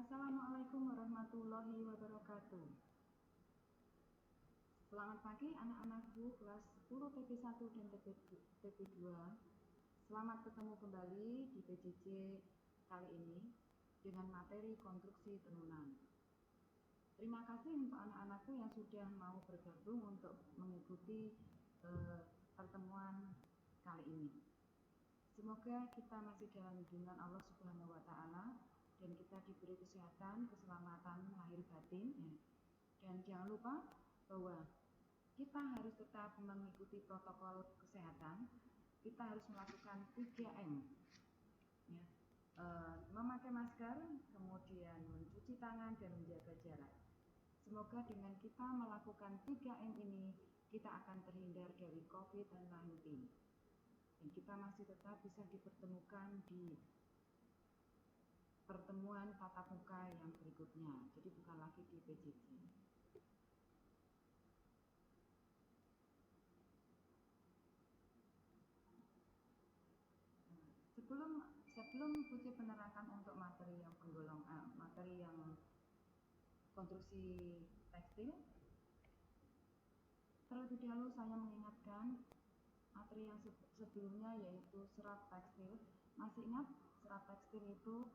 Assalamualaikum warahmatullahi wabarakatuh. Selamat pagi anak-anakku kelas 10 TP1 dan TP2. Selamat ketemu kembali di PJJ kali ini dengan materi konstruksi tenunan. Terima kasih untuk anak-anakku yang sudah mau bergabung untuk mengikuti pertemuan kali ini. Semoga kita masih dalam lindungan Allah Subhanahu wa Ta'ala dan kita diberi kesehatan, keselamatan lahir batin. Dan jangan lupa bahwa kita harus tetap mengikuti protokol kesehatan. Kita harus melakukan 3M, ya. Memakai masker, kemudian mencuci tangan dan menjaga jarak. Semoga dengan kita melakukan 3M ini, kita akan terhindar dari COVID-19 dan kita masih tetap bisa dipertemukan di pertemuan tatap muka yang berikutnya, jadi bukan lagi di PJJ. Sebelum Putri penerangkan untuk materi yang materi yang konstruksi tekstil, terlebih dahulu saya mengingatkan materi yang sebelumnya, yaitu serat tekstil. Masih ingat serat tekstil itu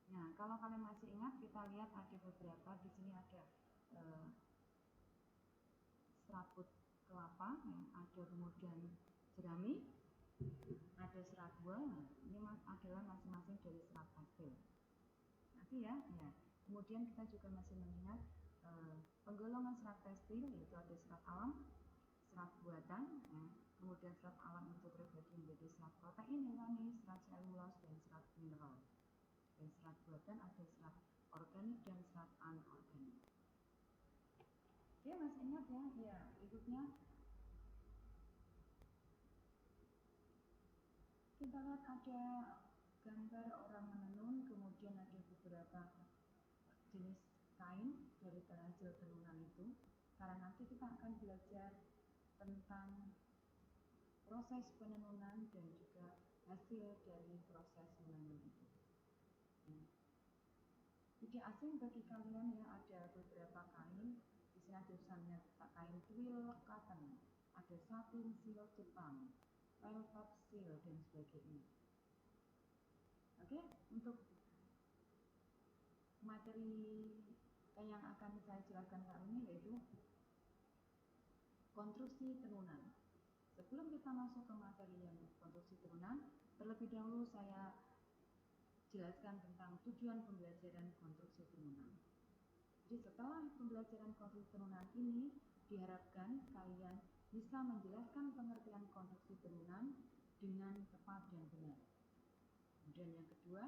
Nah, kalau kalian masih ingat, kita lihat ada beberapa. Di sini ada serabut kelapa, ada kemudian jerami, ada serat buah. Ini adalah masing-masing dari serat tekstil. Masih ya? Ya. Kemudian kita juga masih mengingat penggolongan serat tekstil, yaitu ada serat alam, serat buatan, ya. Kemudian serat alam itu terbagi menjadi serat protein hewani, serat selulos, dan serat mineral. Dan serat buatan ada serat organik dan serat anorganik. Oke, masih ingat ya? Ya, berikutnya kita lihat ada gambar orang menenun, kemudian ada beberapa jenis kain dari hasil tenunan itu. Karena nanti kita akan belajar tentang proses penenunan dan juga hasil dari proses menenun itu. Tidak asing bagi kalian ya, ada beberapa kain. Di sini ada tulisannya kain twill cotton, ada satin silk Jepang, velvet silk, dan sebagainya. Oke, untuk materi yang akan saya jelaskan kali ini yaitu konstruksi tenunan. Sebelum kita masuk ke materi yang konstruksi tenunan, terlebih dahulu saya jelaskan tentang tujuan pembelajaran konstruksi tenunan. Jadi setelah pembelajaran konstruksi tenunan ini, diharapkan kalian bisa menjelaskan pengertian konstruksi tenunan dengan tepat dan benar. Kemudian yang kedua,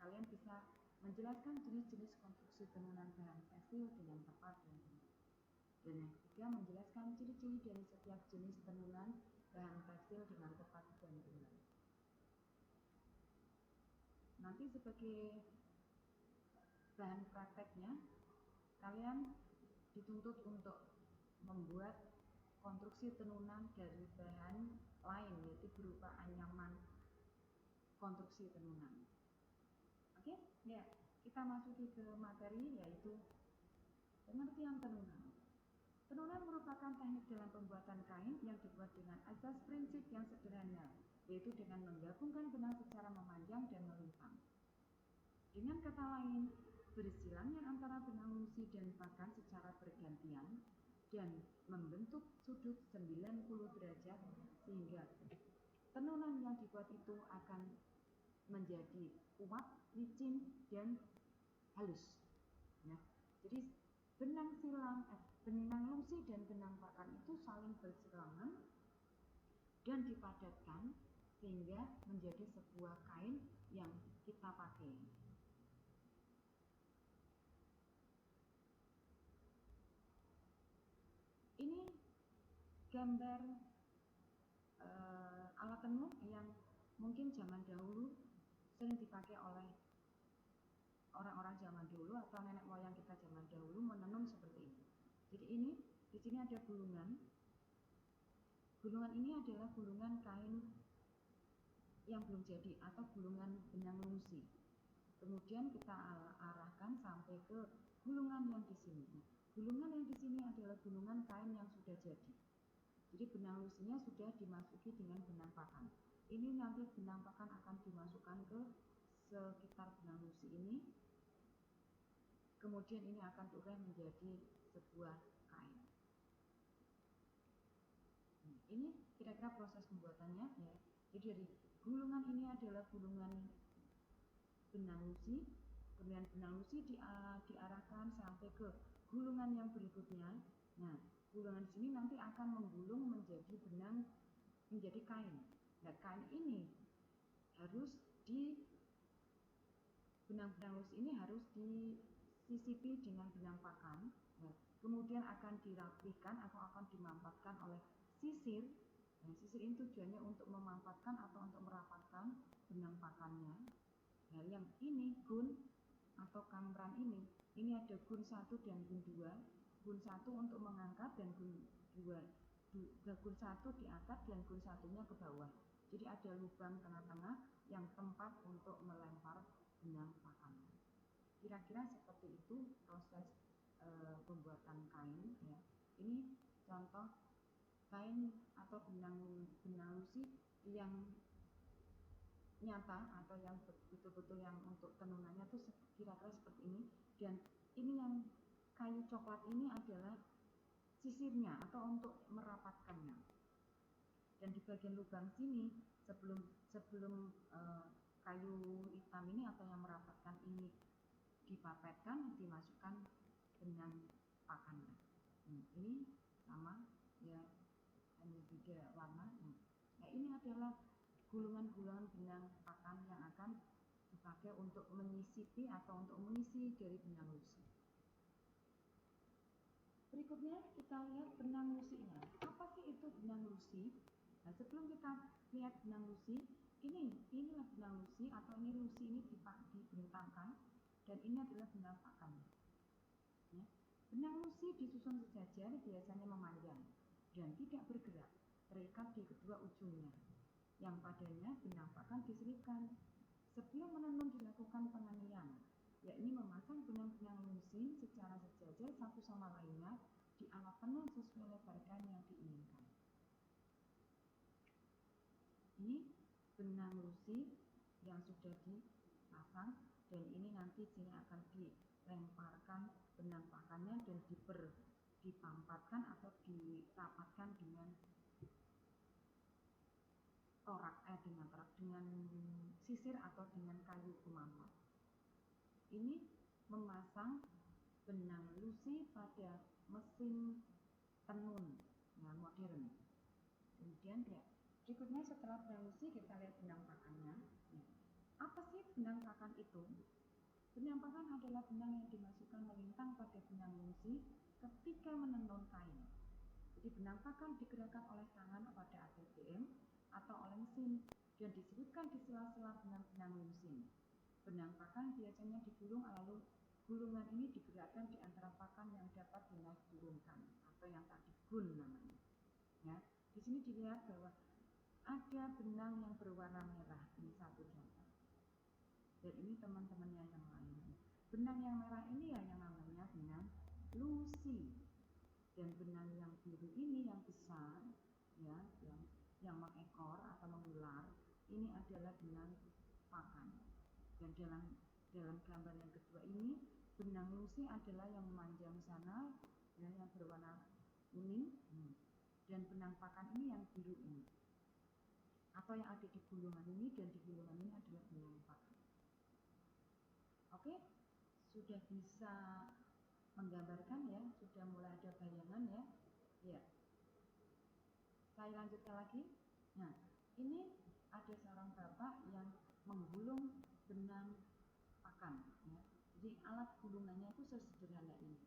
kalian bisa menjelaskan jenis-jenis konstruksi tenunan bahan tekstil dengan tepat dan benar. Dan yang ketiga, menjelaskan ciri-ciri dari setiap jenis tenunan bahan tekstil dengan tepat dan benar. Nanti sebagai bahan prakteknya, kalian dituntut untuk membuat konstruksi tenunan dari bahan lain, yaitu berupa anyaman konstruksi tenunan. Oke, ya, kita masuki ke materi, yaitu pengertian tenunan. Tenunan merupakan teknik dalam pembuatan kain yang dibuat dengan asas prinsip yang sederhana, yaitu dengan menggabungkan benang secara memanjang dan melintang. Dengan kata lain, bersilangnya antara benang lusi dan pakan secara bergantian dan membentuk sudut 90 derajat sehingga tenunan yang dibuat itu akan menjadi kuat, licin, dan halus. Ya. Jadi benang lusi dan benang pakan itu saling bersilangan dan dipadatkan sehingga menjadi sebuah kain yang kita pakai. Ini gambar alat tenun yang mungkin zaman dahulu sering dipakai oleh orang-orang zaman dulu atau nenek moyang kita zaman dahulu menenun seperti ini. Jadi ini di sini ada gulungan. Gulungan ini adalah gulungan kain yang belum jadi atau gulungan benang lusi. Kemudian kita arahkan sampai ke gulungan yang di sini. Gulungan yang di sini adalah gulungan kain yang sudah jadi. Jadi benang lusinya sudah dimasuki dengan benang pakan. Ini nanti benang pakan akan dimasukkan ke sekitar benang lusi ini. Kemudian ini akan diurai menjadi sebuah kain. Ini kira-kira proses pembuatannya ya. Jadi dari gulungan ini adalah gulungan benang lusi, kemudian benang lusi diarahkan sampai ke gulungan yang berikutnya. Nah, gulungan di sini nanti akan menggulung menjadi benang, menjadi kain. Nah, kain ini harus benang-benang lusi ini harus disisipi dengan benang pakan. Nah, kemudian akan dirapihkan atau akan dimampatkan oleh sisir. Nah, sisir ini tujuannya untuk memampatkan atau untuk merapatkan benang pakannya. Nah, yang ini gun atau kamran ini ada gun 1 dan gun 2. Gun 1 untuk mengangkat dan gun 2, gun 1 diangkat dan gun 1-nya ke bawah. Jadi ada lubang tengah-tengah yang tempat untuk melempar benang pakannya. Kira-kira seperti itu proses pembuatan kain ya. Ini contoh kain atau benang lusi yang nyata atau yang betul-betul yang untuk tenunannya tuh kira-kira seperti ini. Dan ini yang kayu coklat ini adalah sisirnya atau untuk merapatkannya. Dan di bagian lubang sini sebelum kayu hitam ini atau yang merapatkan ini dipapetkan, dimasukkan benang pakannya. Ini sama ya, hanya beda warna. Nah, ini adalah gulungan-gulungan benang pakan yang akan dipakai untuk menyisipi atau untuk mengisi dari benang lusi. Berikutnya kita lihat benang lusinya. Apa sih itu benang lusi? Nah, sebelum kita lihat benang lusi, inilah benang lusi atau ini lusi ini dibentangkan dan ini adalah benang pakan. Ya. Benang lusi disusun sejajar, biasanya memanjang dan tidak bergerak, terikat di kedua ujungnya, yang padanya benang pakan diselipkan. Sebelum menenun dilakukan penganian, yakni memasang benang-benang lusi secara sejajar satu sama lainnya di alat tenun sesuai lebar kain yang diinginkan. Ini benang lusi yang sudah dipasang dan ini nanti sini akan dilemparkan benang pakannya dan dipampatkan atau dirapatkan dengan dengan sisir atau dengan kayu pemampat. Ini memasang benang lusi pada mesin tenun yang modern. Kemudian ya, berikutnya setelah benang lusi kita lihat benang pakannya. Apa sih benang pakan itu? Benang pakan adalah benang yang dimasukkan melintang pada benang lusi ketika menenun kain. Jadi benang pakan digerakkan oleh tangan pada ATBM atau oleh mesin dan diselipkan di sela-sela benang-benang lusi. Benang pakan biasanya digulung, lalu gulungan ini digerakkan di antara pakan yang dapat dinaik turunkan atau yang tadi gun namanya. Ya, di sini dilihat bahwa ada benang yang berwarna merah, ini satu contoh. Dan ini teman-temannya yang lain. Benang yang merah ini ya yang namanya benang lusi. Dan benang yang biru ini yang besar, ya, yang mengekor atau mengular, ini adalah benang pakan. Dan dalam gambar yang kedua ini, benang lusi adalah yang memanjang sana, ya, yang berwarna kuning, dan benang pakan ini yang biru ini, atau yang ada di gulungan ini, dan di gulungan ini adalah benang pakan. Oke, sudah bisa menggambarkan ya, sudah mulai ada bayangan ya. Ya, saya lanjutkan lagi. Nah, ini ada seorang bapak yang menggulung benang pakan ya. Jadi alat gulungannya itu sesederhana ini.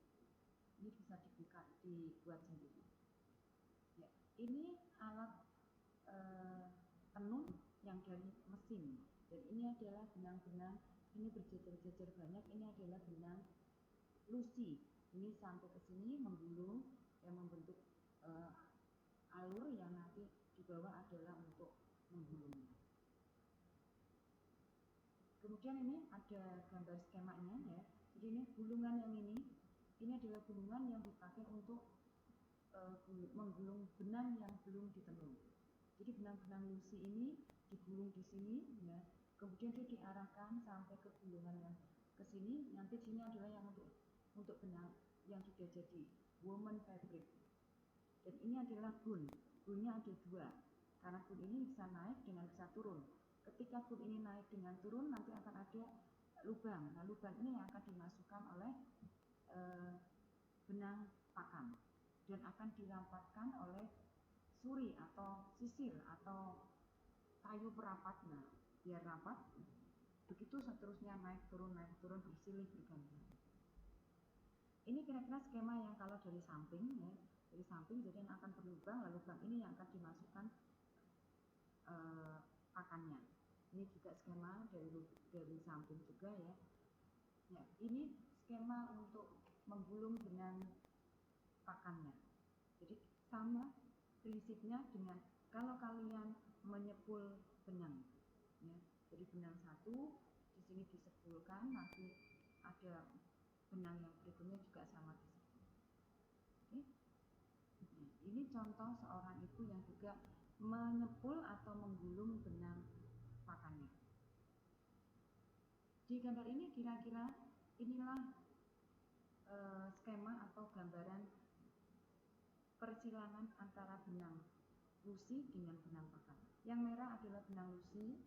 Ini bisa dibuat sendiri. Ya, ini alat tenun yang dari mesin. Dan ini adalah benang-benang, ini berjejer-jejer banyak. Ini adalah benang lusi. Ini sampai ke sini menggulung yang membentuk alur yang nanti di bawah adalah untuk menggulungnya. Kemudian ini ada gambar skemanya ya. Jadi ini gulungan yang ini adalah gulungan yang dipakai untuk menggulung benang yang belum ditenun. Jadi benang-benang lusi ini digulung di sini ya. Kemudian dia diarahkan sampai ke gulungan yang ke sini. Nanti sini adalah yang untuk benang yang sudah jadi woven fabric. Dan ini adalah gun. Gunnya ada dua. Karena gun ini bisa naik dengan bisa turun. Ketika gun ini naik dengan turun, nanti akan ada lubang. Nah, lubang ini yang akan dimasukkan oleh benang pakan dan akan dirampatkan oleh suri atau sisir atau kayu perapat. Nah, biar rapat. Begitu seterusnya naik turun bersilih berganti. Ini kira-kira skema yang kalau dari samping ya, dari samping jadi yang akan berlubang, lalu lubang ini yang akan dimasukkan pakannya. Ini juga skema dari samping juga ya. Ya, ini skema untuk menggulung benang pakannya. Jadi sama prinsipnya dengan kalau kalian menyepul benang ya. Jadi benang satu di sini disepulkan, nanti ada benang yang berikutnya juga sama disepul. Oke. Nah, ini contoh seorang ibu yang juga menyepul atau menggulung benang pakannya. Di gambar ini kira-kira inilah skema atau gambaran persilangan antara benang lusi dengan benang pakan. Yang merah adalah benang lusi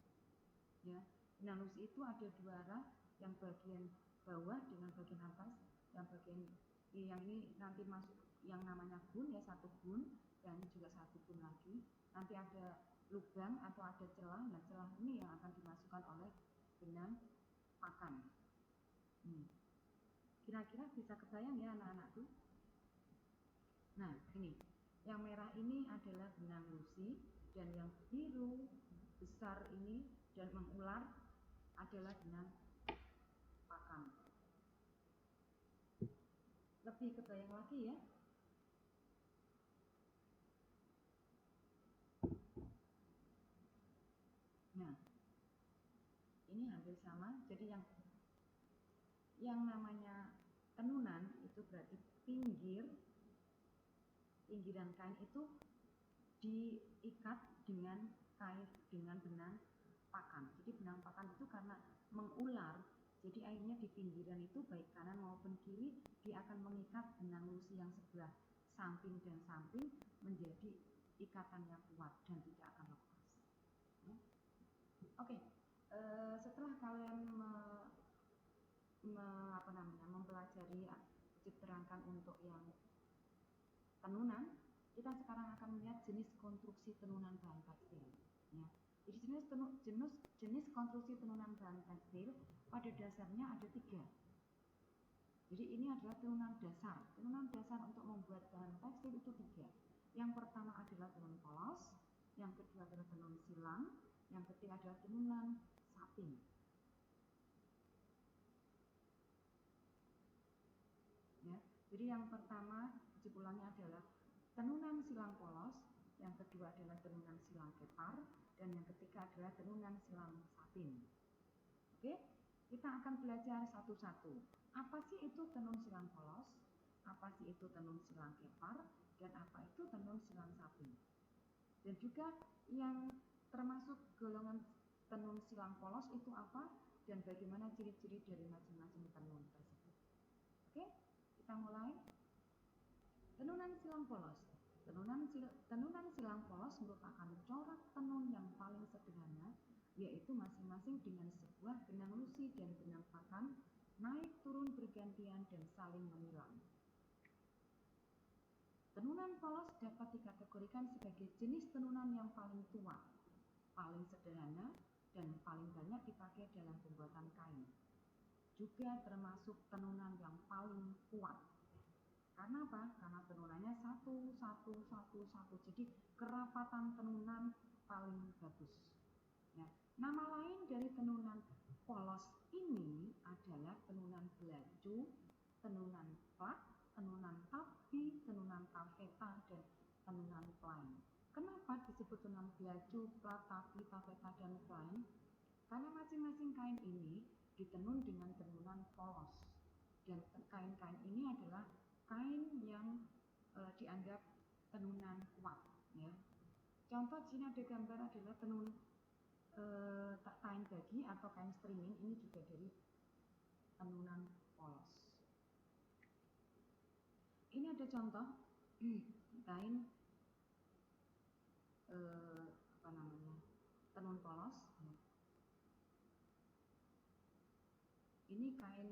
ya. Benang lusi itu ada dua arah, yang bagian bawah dengan bagian atas. Yang bagian yang ini nanti masuk yang namanya gun ya, satu gun, dan ini juga satu gun lagi. Nanti ada lubang atau ada celah. Nah, celah ini yang akan dimasukkan oleh benang pakan. Kira-kira bisa kebayang ya anak-anakku? Nah, ini yang merah ini adalah benang lusi, dan yang biru besar ini dan mengular adalah benang pakan. Lebih kebayang lagi ya? Nah, ini hampir sama. Jadi yang namanya tenunan itu berarti pinggiran kain itu diikat dengan kain dengan benang pakan. Jadi benang pakan itu karena mengular, jadi akhirnya di pinggiran itu baik kanan maupun kiri dia akan mengikat benang lusi yang sebelah samping dan samping menjadi ikatan yang kuat dan tidak akan lepas. Oke. Setelah kalian mempelajari diterangkan untuk yang tenunan, kita sekarang akan melihat jenis konstruksi tenunan bahan tekstil ya. Jadi jenis konstruksi tenunan bahan tekstil pada dasarnya ada 3. Jadi ini adalah tenunan dasar. Tenunan dasar untuk membuat bahan tekstil itu 3. Yang pertama adalah tenun polos, yang kedua adalah tenun silang, yang ketiga adalah tenunan satin. Ya, jadi yang pertama jumlahnya adalah tenunan silang polos, yang kedua adalah tenunan silang kepar, dan yang ketiga adalah tenunan silang satin. Oke, kita akan belajar satu-satu. Apa sih itu tenun silang polos? Apa sih itu tenun silang kepar? Dan apa itu tenun silang satin? Dan juga yang termasuk golongan tenun silang polos itu apa? Dan bagaimana ciri-ciri dari masing-masing tenun tersebut? Oke, kita mulai. Tenunan silang polos. Tenunan silang polos merupakan corak tenun yang paling sederhana, yaitu masing-masing dengan sebuah benang lusi dan benang pakan naik turun bergantian dan saling menilang. Tenunan polos dapat dikategorikan sebagai jenis tenunan yang paling tua, paling sederhana, dan paling banyak dipakai dalam pembuatan kain. Juga termasuk tenunan yang paling kuat. Karena apa? Karena tenunannya satu. Jadi kerapatan tenunan paling bagus. Ya. Nama lain dari tenunan polos ini adalah tenunan belaju, tenunan plak, tenunan tabi, tenunan tafeta, dan tenunan plain. Kenapa disebut tenunan belaju, plak, tabi, tafeta, dan plain? Karena masing-masing kain ini ditenun dengan tenunan polos, dan kain-kain ini adalah kain yang dianggap tenunan kuat, ya. Contoh sini ada gambar adalah tenun kain bagi atau kain streaming, ini juga dari tenunan polos. Ini ada contoh kain tenun polos. Ini kain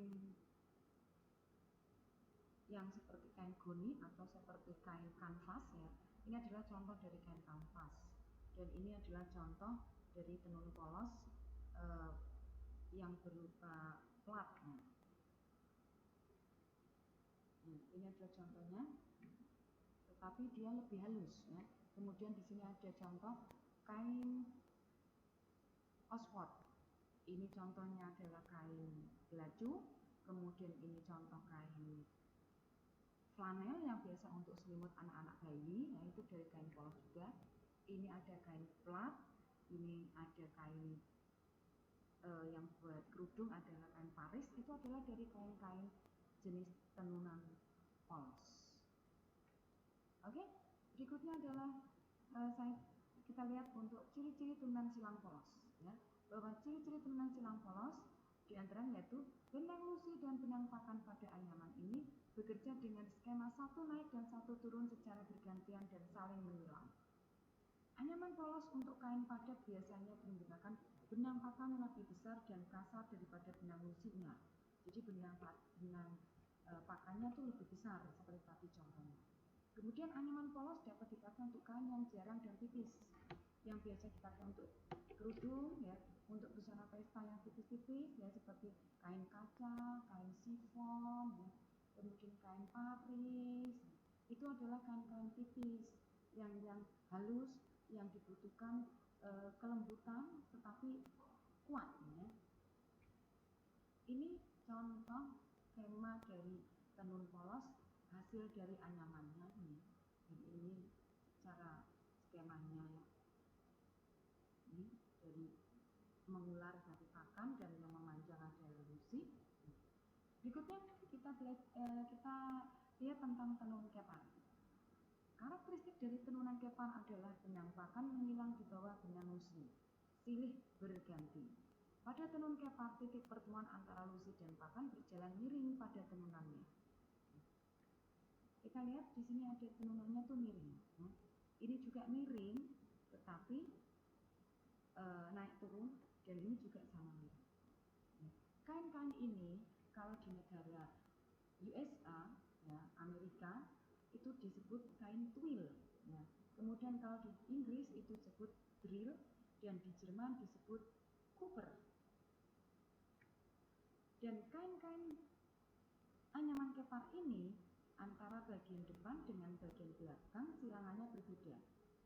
yang seperti kain goni atau seperti kain kanvas, ya. Ini adalah contoh dari kain kanvas, dan ini adalah contoh dari tenun polos yang berupa plat. Ini adalah contohnya, tetapi dia lebih halus, ya. Kemudian di sini ada contoh kain Oxford. Ini contohnya adalah kain belacu. Kemudian ini contoh kain flanel yang biasa untuk selimut anak-anak bayi, yaitu dari kain polos juga. Ini ada kain plat. Ini ada kain yang buat kerudung adalah kain Paris. Itu adalah dari kain-kain jenis tenunan polos. Oke, berikutnya adalah kita lihat untuk ciri-ciri tenunan silang polos, ya. Bahwa ciri-ciri tenunan silang polos diantaranya yaitu benang lusi dan benang pakan pada anyaman ini bekerja dengan skema satu naik dan satu turun secara bergantian dan saling menyilang. Anyaman polos untuk kain padat biasanya menggunakan benang pakan yang lebih besar dan kasar daripada benang lusinya. Jadi benang pakannya itu lebih besar seperti tadi contohnya. Kemudian anyaman polos dapat dipakai untuk kain yang jarang dan tipis, yang biasa dipakai untuk kerudung, ya, untuk busana pesta yang tipis-tipis, ya, seperti kain kaca, kain sifon, ya. Kemudian kain Paris. Itu adalah kain-kain tipis yang halus, yang dibutuhkan kelembutan tetapi kuat, ya. Ini contoh skema dari tenun polos hasil dari anyamannya, ya. Jadi ini cara skemanya, ya. Ini dari mengular dari pakan dan yang memanjang adalah lusi. Berikutnya kita lihat tentang tenun kepar. Karakteristik dari tenunan kepar adalah benang pakan menyilang di bawah benang lusi, silih berganti. Pada tenun kepar, titik pertemuan antara lusi dan pakan berjalan miring pada tenunannya. Kita lihat di sini ada tenunannya tuh miring. Ini juga miring, tetapi naik turun, dan ini juga sama miring. Kain-kain ini kalau di negara USA, ya, Amerika, itu disebut kain twill, ya. Kemudian kalau di Inggris itu disebut drill, dan di Jerman disebut cooper. Dan kain-kain anyaman kepar ini antara bagian depan dengan bagian belakang silangannya berbeda.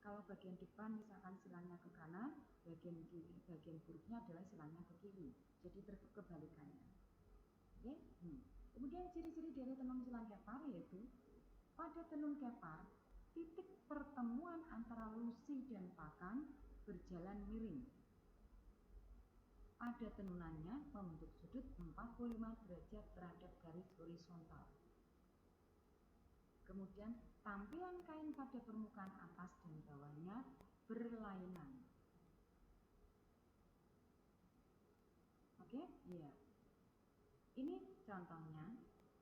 Kalau bagian depan misalkan silangnya ke kanan, bagian buruknya adalah silangnya ke kiri. Jadi kebalikannya. Oke? Kemudian ciri-ciri dari tenun silang kepar yaitu pada tenun kepar, titik pertemuan antara lusi dan pakan berjalan miring. Pada tenunannya membentuk sudut 45 derajat terhadap garis horizontal. Kemudian tampilan kain pada permukaan atas dan bawahnya berlainan. Oke? Iya. Ini contohnya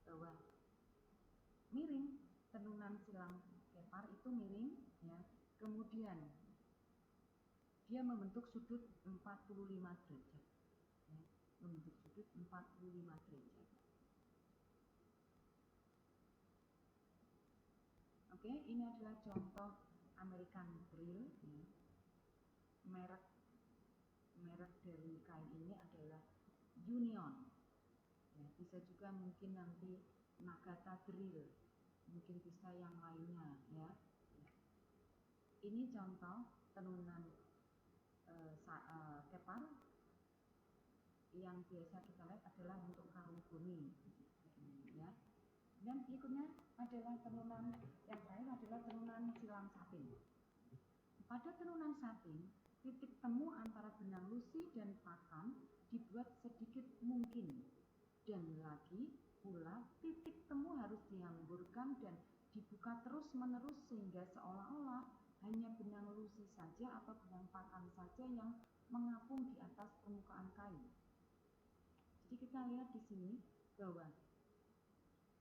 bahwa miring, tenunan silang kepar itu miring, ya. Kemudian dia membentuk sudut 45 derajat, ya. Membentuk sudut 45 derajat. Oke, ini adalah contoh American Drill, ya. Merek dari kain ini adalah Union, ya. Bisa juga mungkin nanti Nagata Drill, mungkin bisa yang lainnya, ya. Ini contoh tenunan kepar yang biasa kita lihat adalah untuk karung goni, ya. Dan berikutnya adalah tenunan yang terakhir adalah tenunan silang satin. Pada tenunan satin, titik temu antara benang lusi dan pakan dibuat sedikit mungkin, dan lagi pula titik temu harus dihamburkan dan dibuka terus-menerus sehingga seolah-olah hanya benang lusi saja atau benang pakan saja yang mengapung di atas permukaan kain. Jadi kita lihat di sini bahwa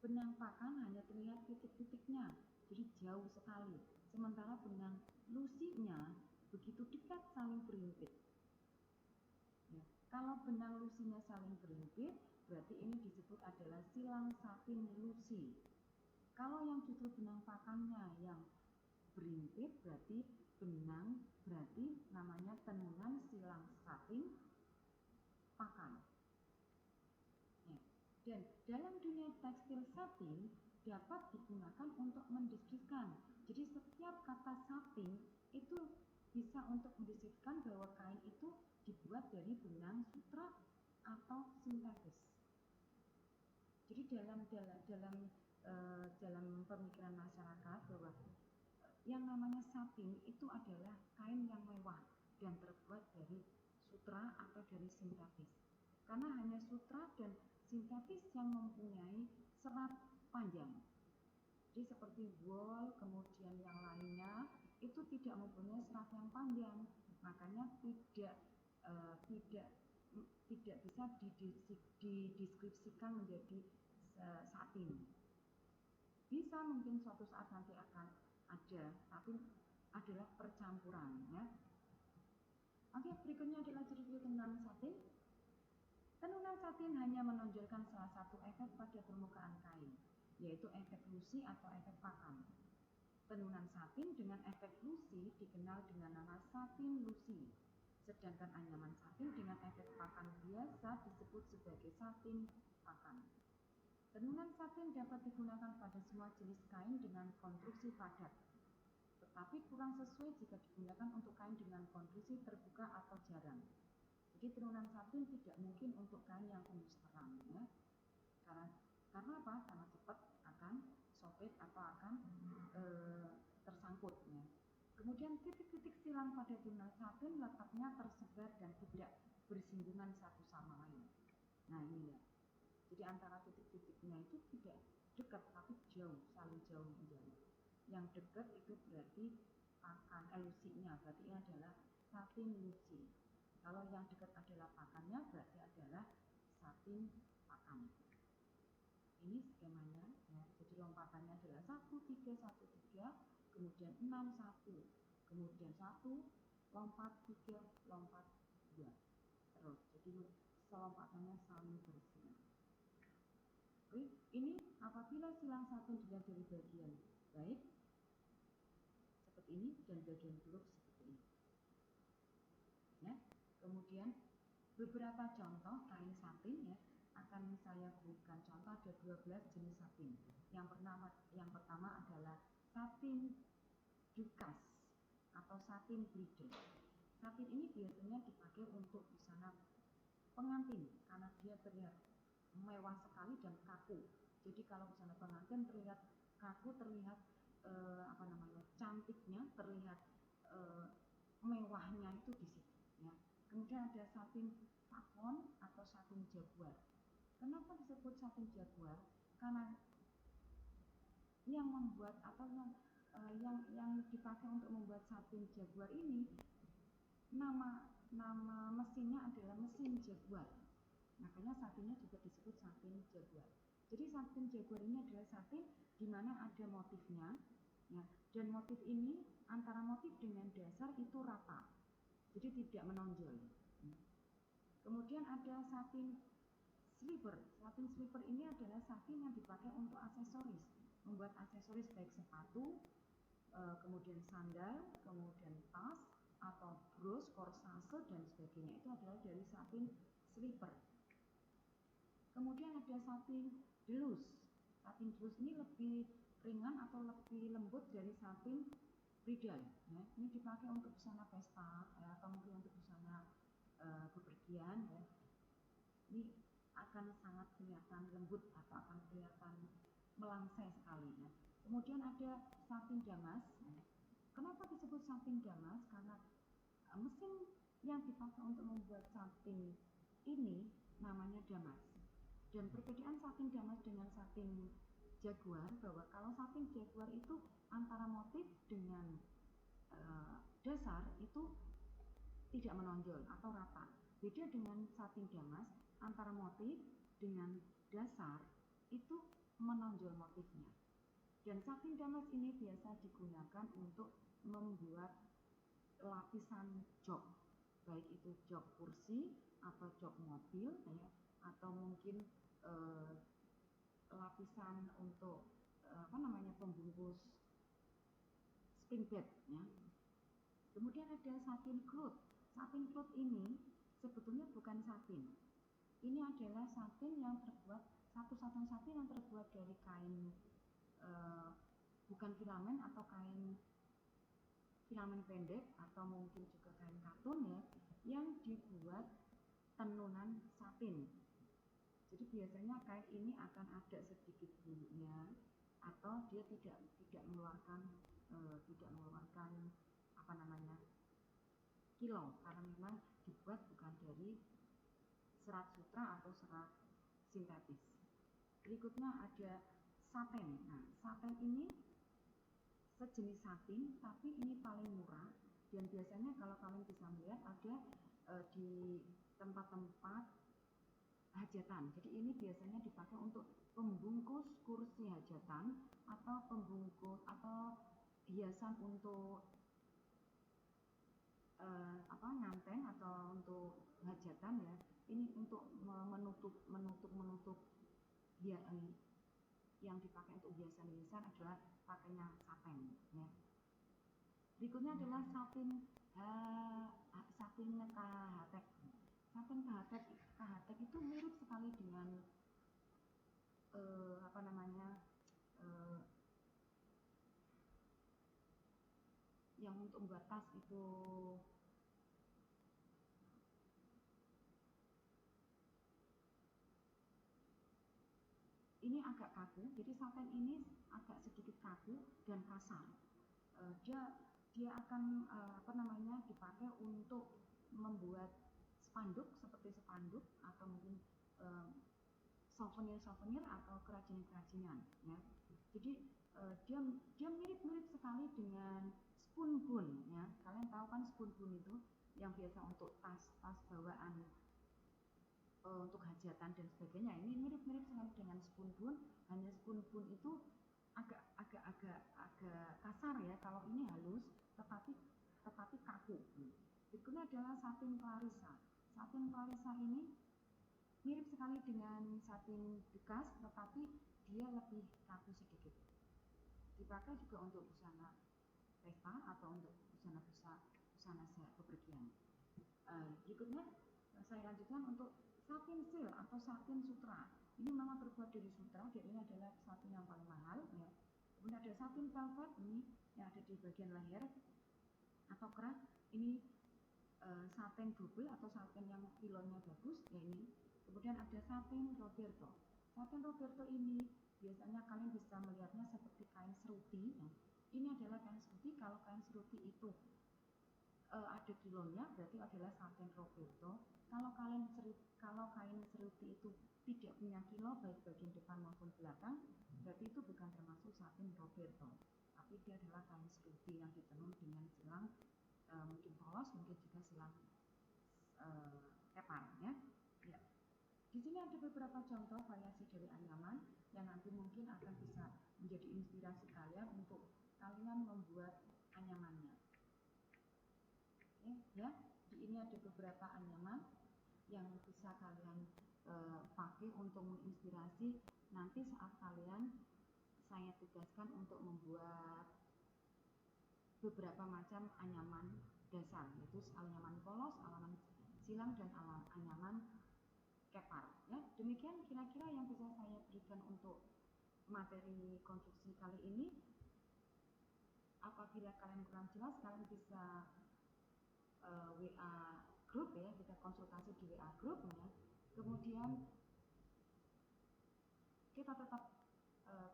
benang pakan hanya terlihat titik-titiknya, jadi jauh sekali. Sementara benang lusinya begitu dekat saling berhimpit. Ya, kalau benang lusinya saling berhimpit, berarti ini disebut adalah silang satin lusi. Kalau yang justru benang pakannya yang berhimpit, berarti namanya tenunan silang satin pakan. Ya. Dan dalam dunia tekstil satin dapat digunakan untuk mendeskripsikan. Jadi setiap kata satin itu bisa untuk mendeskripsikan bahwa kain itu dibuat dari benang sutra atau sintetis. Jadi dalam pemikiran masyarakat bahwa yang namanya satin itu adalah kain yang mewah dan terbuat dari sutra atau dari sintetis. Karena hanya sutra dan sintetis yang mempunyai serat panjang. Jadi seperti wol, kemudian yang lainnya itu tidak mempunyai serat yang panjang, makanya tidak bisa dideskripsikan menjadi satin. Bisa mungkin suatu saat nanti akan ada, tapi adalah percampuran, ya. Oke, berikutnya adalah ciri-ciri tenunan satin. Tenunan satin hanya menonjolkan salah satu efek pada permukaan kain, yaitu efek lusi atau efek pakan. Tenunan satin dengan efek lusi dikenal dengan nama satin lusi, sedangkan anyaman satin dengan efek pakan biasa disebut sebagai satin pakan. Tenunan satin dapat digunakan pada semua jenis kain dengan konstruksi padat, tetapi kurang sesuai jika digunakan untuk kain dengan konstruksi terbuka atau jarang. Jadi tenunan satin tidak mungkin untuk kain yang kumis terang, ya. Karena apa? Karena cepat akan sobek atau akan tersangkut, ya. Kemudian titik-titik silang pada tenunan satin letaknya tersebar dan tidak bersinggungan satu sama lain. Nah ini ya. Jadi antara titik-titiknya itu tidak dekat tapi jauh, saling jauh menjauh. Yang dekat itu berarti pakan lusinya, berarti ini adalah satin lusi. Kalau yang dekat adalah pakannya, berarti adalah satin pakan. Ini skemanya, ya. Jadi lompatannya adalah 1 3 1 3, kemudian 6 1, kemudian 1 lompat 3 lompat 2. Terus, jadi selompatannya saling bersilang. Oke, ini apabila silang satin dilihat dari bagian baik seperti ini dan bagian buruk seperti ini. Ya. Kemudian beberapa contoh kain satin, ya, akan saya berikan contoh. Ada 12 jenis satin. Yang pertama adalah satin dukas atau satin bridal. Satin ini biasanya dipakai untuk busana pengantin karena dia terlihat mewah sekali dan kaku. Jadi kalau busana pengantin terlihat kaku, terlihat cantiknya, terlihat mewahnya itu di situ, ya. Kemudian ada satin fakon atau satin jaguar. Kenapa disebut satin jaguar? Karena yang membuat atau yang dipakai untuk membuat satin jaguar ini, nama mesinnya adalah mesin jaguar. Makanya satinnya juga disebut satin jaguar. Jadi satin jaguar ini adalah satin di mana ada motifnya, ya, dan motif ini antara motif dengan dasar itu rata. Jadi tidak menonjol. Kemudian ada satin slipper. Satin slipper ini adalah satin yang dipakai untuk aksesoris, membuat aksesoris baik sepatu, kemudian sandal, kemudian tas atau bros, korsase dan sebagainya. Itu adalah dari satin slipper. Kemudian ada satin delus. Satin delus ini lebih ringan atau lebih lembut dari satin bridal, ya. Ini dipakai untuk busana pesta, ya, atau mungkin untuk busana bepergian, ya. Ini akan sangat kelihatan lembut atau akan kelihatan melangsai sekali, ya. Kemudian ada satin damas, ya. Kenapa disebut satin damas? Karena Mesin yang dipakai untuk membuat satin ini namanya Damas. Dan perbedaan satin Damas dengan satin Jaguar, bahwa kalau satin Jaguar itu antara motif dengan dasar itu tidak menonjol atau rata. Beda dengan satin Damas, antara motif dengan dasar itu menonjol motifnya. Dan satin Damas ini biasa digunakan untuk membuat lapisan jok, baik itu jok kursi atau jok mobil ya, atau mungkin lapisan untuk pembungkus spring bed ya. Kemudian ada satin cloth. Satin cloth ini sebetulnya bukan satin. Ini adalah satin yang terbuat satu-satunya satin yang terbuat dari kain bukan filamen atau kain filamen pendek atau mungkin juga kain katun ya, yang dibuat tenunan satin. Jadi biasanya kain ini akan ada sedikit bulunya atau dia tidak mengeluarkan kilau, karena memang dibuat bukan dari serat sutra atau serat sintetis. Berikutnya ada satin. Nah, satin ini sejenis satin, tapi ini paling murah dan biasanya kalau kalian bisa melihat ada di tempat-tempat hajatan. Jadi ini biasanya dipakai untuk pembungkus kursi hajatan atau pembungkus atau hiasan untuk nganten atau untuk hajatan ya. Ini untuk menutup ya, yang dipakai untuk hiasan-hiasan adalah pakainya satin ya. Berikutnya adalah satin KHT. Satin KHT itu mirip sekali dengan yang untuk membuat tas itu ini agak kaku. Jadi satin ini agak sedikit kaku dan kasar. Dia akan dipakai untuk membuat spanduk, seperti spanduk atau mungkin souvenir atau kerajinan ya. Jadi dia mirip sekali dengan spoon bun ya. Kalian tahu kan spoon bun itu yang biasa untuk tas bawaan untuk hajatan dan sebagainya. Ini mirip sekali dengan spoon bun, hanya spoon bun itu agak kasar ya. Kalau ini halus tetapi kaku. Berikutnya adalah satin Clarissa. Satin Clarissa ini mirip sekali dengan satin bekas, tetapi dia lebih kaku sedikit. Dipakai juga untuk busana pesta atau untuk busana bepergian. Berikutnya saya lanjutkan untuk satin silk atau satin sutra. Ini memang terbuat dari sutra, dan ini adalah satin yang paling mahal ya. Kemudian ada satin velvet, ini yang ada di bagian leher atau kerah. Ini satin double atau satin yang filonnya bagus ya ini. Kemudian ada satin Roberto. Satin Roberto ini biasanya kalian bisa melihatnya seperti kain seruti ya. Ini adalah kain seruti. Kalau kain seruti itu ada kilonya, berarti adalah satin Roberto. Kalau kain seruti itu tidak punya kilo baik bagian depan maupun belakang, berarti itu bukan termasuk satin Roberto, tapi dia adalah kain seruti yang ditenun dengan silang mungkin polos, mungkin juga silang kepar ya. Di sini ada beberapa contoh variasi dari anyaman yang nanti mungkin akan bisa menjadi inspirasi kalian untuk kalian membuat anyamannya. Oke, ya, di ini ada beberapa anyaman yang bisa kalian pakai untuk menginspirasi nanti saat kalian saya tugaskan untuk membuat beberapa macam anyaman dasar, yaitu anyaman polos, anyaman silang, dan anyaman kepar ya. Demikian kira-kira yang bisa saya berikan untuk materi konstruksi kali ini. Apabila kalian kurang jelas, kalian bisa WA grup ya, kita konsultasi di WA grup ya. Kemudian kita tetap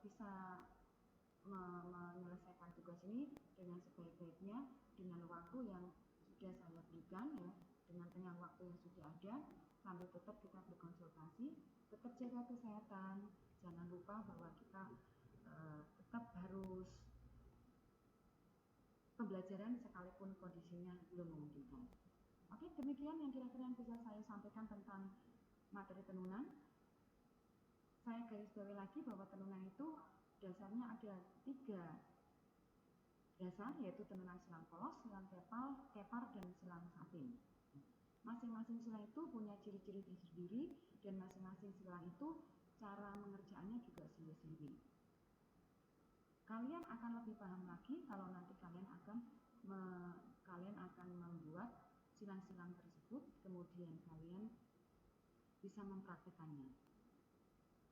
bisa menyelesaikan tugas ini dengan sebaik-baiknya dengan waktu yang sudah saya berikan ya, dengan tengah waktu yang sudah ada, sambil tetap kita berkonsultasi, tetap jaga kesehatan, jangan lupa bahwa kita tetap harus pembelajaran sekalipun kondisinya belum memungkinkan. Oke, demikian yang kira-kira yang bisa saya sampaikan tentang materi tenunan. Saya garis bawahi lagi bahwa tenunan itu dasarnya ada 3 dasar, yaitu tenunan silang polos, silang kepar, dan silang satin. Masing-masing silang itu punya ciri-ciri tersendiri, dan masing-masing silang itu cara mengerjakannya juga sendiri-sendiri. Kalian akan lebih paham lagi kalau nanti kalian akan membuat silang-silang tersebut, kemudian kalian bisa mempraktekannya.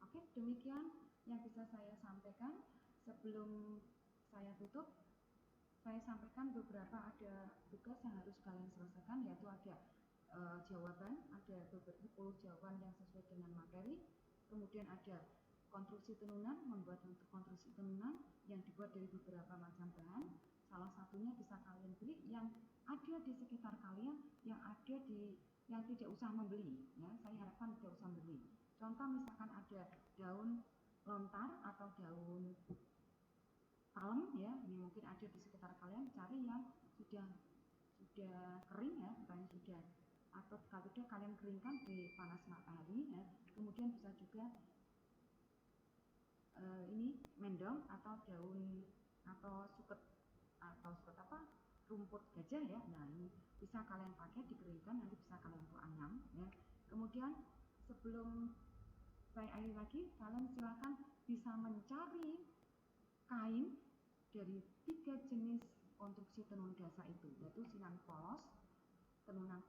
Oke, demikian yang bisa saya sampaikan. Sebelum saya tutup, saya sampaikan beberapa ada tugas yang harus kalian selesaikan, yaitu ada jawaban, ada 10 jawaban yang sesuai dengan materi, kemudian ada konstruksi tenunan, membuat untuk konstruksi tenunan yang dibuat dari beberapa macam bahan. Salah satunya bisa kalian beli yang ada di sekitar kalian, yang tidak usah membeli ya. Saya harapkan tidak usah membeli. Contoh misalkan ada daun lontar atau daun palem ya, ini mungkin ada di sekitar kalian, cari yang sudah kering ya, misalnya sudah, atau kalau tidak kalian keringkan di panas matahari ya. Kemudian bisa juga ini mendong atau daun atau suket rumput gajah ya. Nah, ini bisa kalian pakai, dikeringkan, nanti bisa kalian untuk anyam ya. Kemudian sebelum saya akhiri lagi, kalian silakan bisa mencari kain dari 3 jenis konstruksi tenun dasar itu, yaitu silang polos, tenunan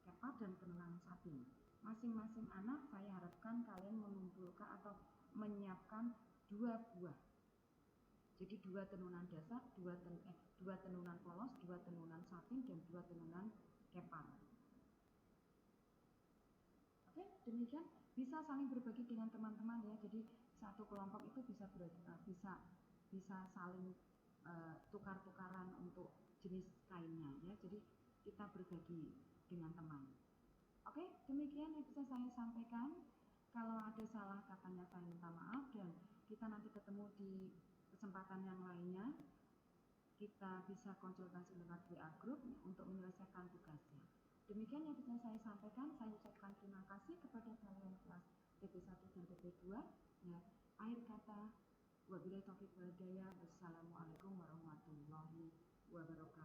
kepar, dan tenunan satin. Masing-masing anak saya harapkan kalian mengumpulkan atau menyiapkan 2 buah. Jadi 2 tenunan dasar, 2 tenunan polos, 2 tenunan satin, dan 2 tenunan kepar. Oke, demikian. Bisa saling berbagi dengan teman-teman ya. Jadi satu kelompok itu bisa saling tukar-tukaran untuk jenis kainnya ya. Jadi kita berbagi dengan teman. Oke, demikian yang bisa saya sampaikan. Kalau ada salah katanya saya minta maaf, dan kita nanti ketemu di kesempatan yang lainnya. Kita bisa konsultasi lewat WA Group untuk menyelesaikan tugasnya. Demikian yang bisa saya sampaikan. Saya ucapkan terima kasih kepada kalian kelas TP1 dan TP2. Ya, akhir kata, wabillahi taufiq wal hidayah. Wassalamualaikum warahmatullahi wabarakatuh.